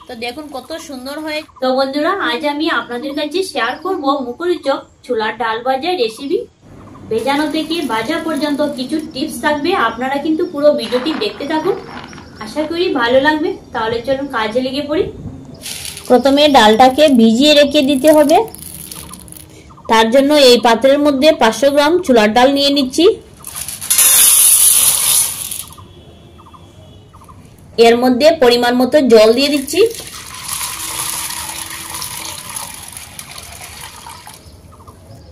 তো দেখুন কত সুন্দর হয়। তো বন্ধুরা আজ আমি আপনাদের কাছে শেয়ার করব মুখরোচক ছোলার ডাল ভাজার রেসিপি। ভেজানো থেকে ভাজা পর্যন্ত কিছু টিপস থাকবে, আপনারা কিন্তু পুরো ভিডিওটি দেখতে থাকুন, আশা করি ভালো লাগবে। তাহলে চলুন কাজে লেগে পড়ি। প্রথমে ডালটাকে ভিজিয়ে রেখে দিতে হবে। তার জন্য এই পাত্রের মধ্যে 500 গ্রাম ছোলার ডাল নিয়ে নিচ্ছি। এর মধ্যে পরিমাণ মতো জল দিয়ে দিচ্ছি।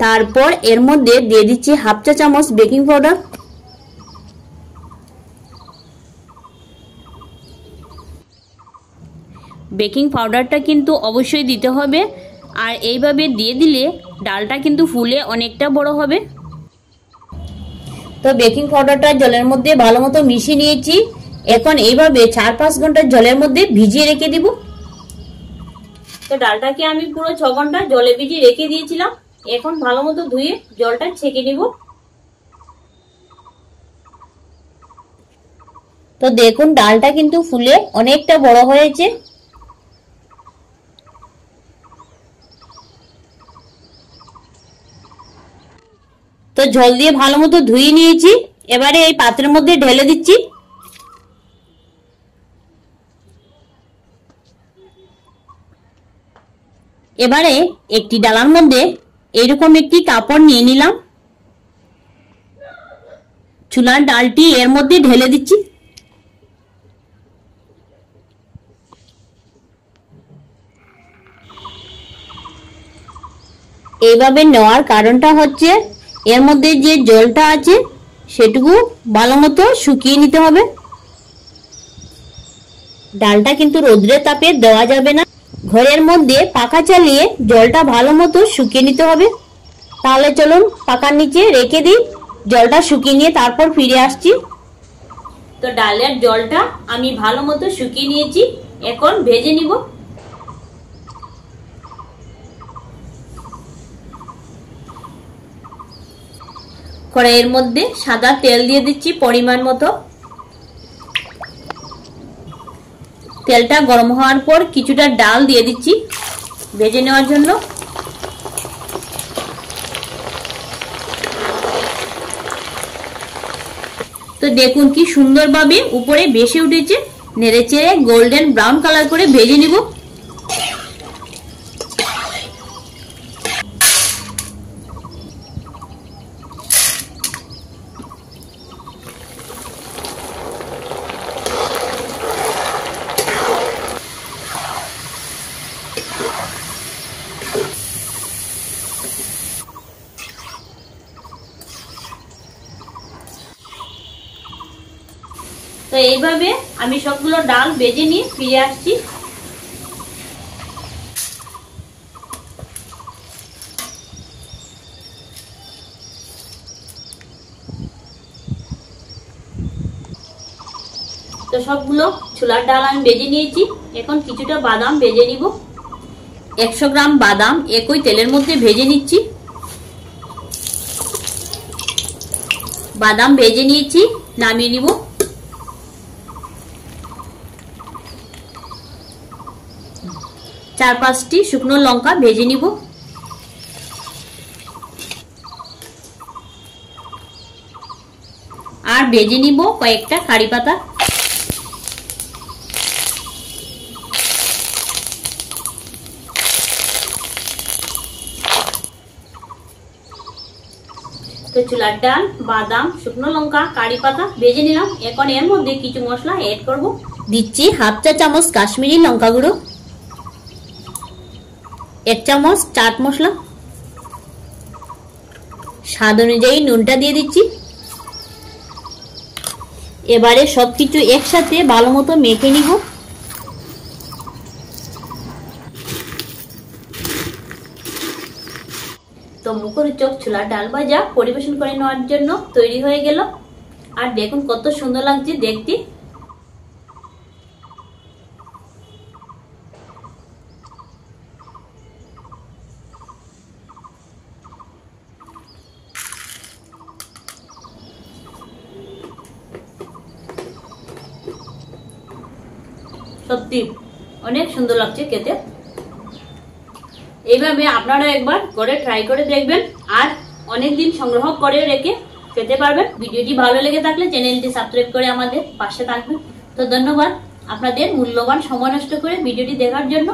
তারপর এর মধ্যে দিয়ে দিচ্ছি হাফ চা চামচ বেকিং পাউডার। বেকিং পাউডারটা কিন্তু অবশ্যই দিতে হবে, আর এইভাবে দিয়ে দিলে ডালটা কিন্তু ফুলে অনেকটা বড় হবে। তো বেকিং পাউডারটা জলের মধ্যে ভালো মতো মিশিয়ে নিয়েছি। এখন এইভাবে 4-5 ঘন্টা জলের মধ্যে ভিজিয়ে রেখে দিব। তো ডালটাকে আমি পুরো 6 ঘন্টা জলে ভিজিয়ে রেখে দিয়েছিলাম। এখন ভালো মতো ধুয়ে জলটা ছেঁকে নিব। তো দেখুন ডালটা কিন্তু ফুলে অনেকটা বড় হয়েছে। তো জল দিয়ে ভালো মতো ধুয়ে নিয়েছি। এবারে এই পাত্রের মধ্যে ঢেলে দিচ্ছি। এবারে একটি ডালার মধ্যে এরকম একটি কাপড় নিয়ে নিলাম। ছোলার ডালটি এর মধ্যে ঢেলে দিচ্ছি। এইভাবে নেওয়ার কারণটা হচ্ছে এর মধ্যে যে জলটা আছে সেটুকু ভালো মতো শুকিয়ে নিতে হবে। ডালটা কিন্তু রোদ্রের তাপে দেওয়া যাবে না, ঘরের মধ্যে পাখা চালিয়ে জলটা ভালো মতো শুকিয়ে নিতে হবে। তাহলে চলুন পাখার নিচে রেখে দিই, জলটা শুকিয়ে নিয়ে তারপর ফিরে আসছি। তো ডালের জলটা আমি ভালো মতো শুকিয়ে নিয়েছি, এখন ভেজে নিব। কড়াইয়ের মধ্যে সাদা তেল দিয়ে দিচ্ছি পরিমাণ মতো। তেলটা গরম হওয়ার পর কিছুটা ডাল দিয়ে দিচ্ছি ভেজে নেওয়ার জন্য। তো দেখুন কি সুন্দরভাবে উপরে ভেসে উঠেছে। নেড়েচেড়ে গোল্ডেন ব্রাউন কালার করে ভেজে নিব। তো এইভাবে আমি সবগুলো ডাল ভেজে নিয়ে ফিরে আসছি। তো সবগুলো ছোলার ডাল আমি ভেজে নিয়েছি। এখন কিছুটা বাদাম ভেজে নিব। 100 গ্রাম বাদাম একই তেলের মধ্যে ভেজে নিচ্ছি। বাদাম ভেজে নিয়েছি, নামিয়ে নিব। 4-5টি শুকনো লঙ্কা ভেজে নিব। আর ভেজে নিব কয়েকটা কারি পাতা। তো ছোলার ডাল, বাদাম, শুকনো লঙ্কা, কারি পাতা ভেজে নিলাম। এখন এর মধ্যে কিছু মশলা এড করব। দিচ্ছি হাফ চা চামচ কাশ্মীরি লঙ্কা গুঁড়ো, 1 চামচ চাট মশলা, স্বাদ অনুযায়ী নুনটা দিয়ে দিচ্ছি। এবারে সবকিছু একসাথে ভালো মতো মেখে নিব। তো মুখরোচক ছোলার ডাল ভাজা পরিবেশন করে নেওয়ার জন্য তৈরি হয়ে গেল। আর দেখুন কত সুন্দর লাগছে দেখতে। সত্যি অনেক সুন্দর লাগছে খেতে। এইভাবে আপনারা একবার করে ট্রাই করে দেখবেন আর অনেকদিন সংগ্রহ করে রেখে খেতে পারবেন। ভিডিওটি ভালো লেগে থাকলে চ্যানেলটি সাবস্ক্রাইব করে আমাদের পাশে থাকবেন। তো ধন্যবাদ আপনাদের মূল্যবান সময় নষ্ট করে ভিডিওটি দেখার জন্য।